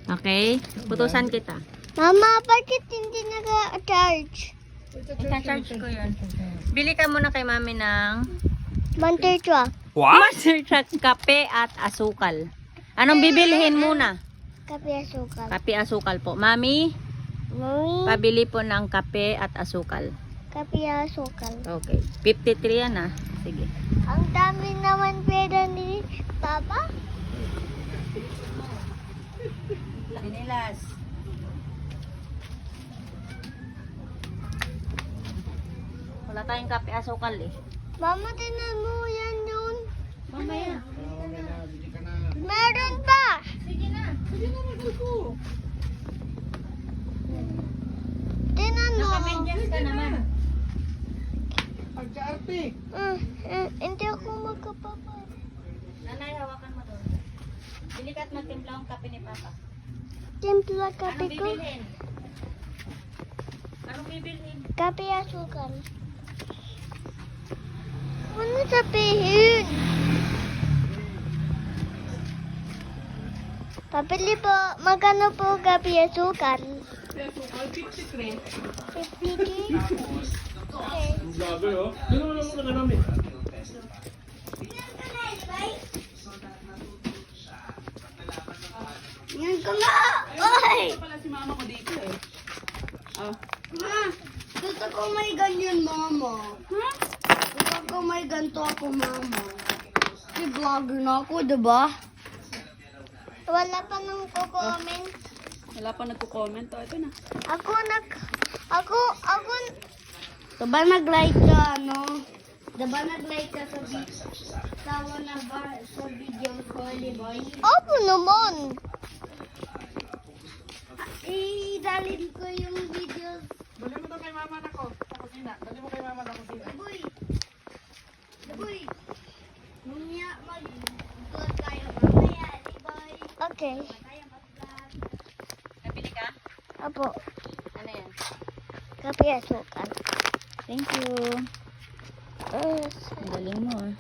Okay? Putusan kita. Mama, bakit hindi nag-charge? Ita-charge ko yun. Bili ka muna kay mami ng Monster truck. Monster Truck, kape at asukal. Anong bibilhin muna? Kape asukal. Kape asukal po. Mami, Mami, pabili po ng kape at asukal. kape asukal. Okay. 53 yan ah. Sige. Ang dami naman pera ni Papa. Pinilas. Wala tayong kape asukal eh. Mama, tinan mo yan yun. Mamaya. Meron pa. Sige na. Sige na, magdal ko. Tinan mo. Naka-medyas ka naman. Pagka-arte. Hindi ako magkapapa. Nanay, hawakan mo doon. Bili ka at magtimpla ang kape ni Papa. Timpla Anong kape ko. bibilhin? Anong bibilhin? Kape asukal. Ano sabihin? Papili po, magkano po kape asukal? Sukal, 53. 50? Okay. Ang gabi, oh. Ano naman ka namin? Yan ko nga! Oy! Ito pala si mama ko dito, eh. Ah. Ma, gusto ko may ganyan, mama. Gusto ko may ganito ako, mama. Si vlogger na ako, diba? Wala pa nang ko-comment. Wala pa nagko-comment. Oh, ito na. Ako, diba nag-like ka, ano? Diba nag-like ka sa sa video ko, diba? Opo naman. Idalin ko yung videos. Dali mo to kay mama na ko. Sa kusina. Dali mo kay mama na kusina. Daboy. Mamaya mag-vlog tayo mamaya, diboy. Okay. Nabili ka? Opo. Ano yan? Kape asukal. Thank you. Yes. Ang galing mo ah.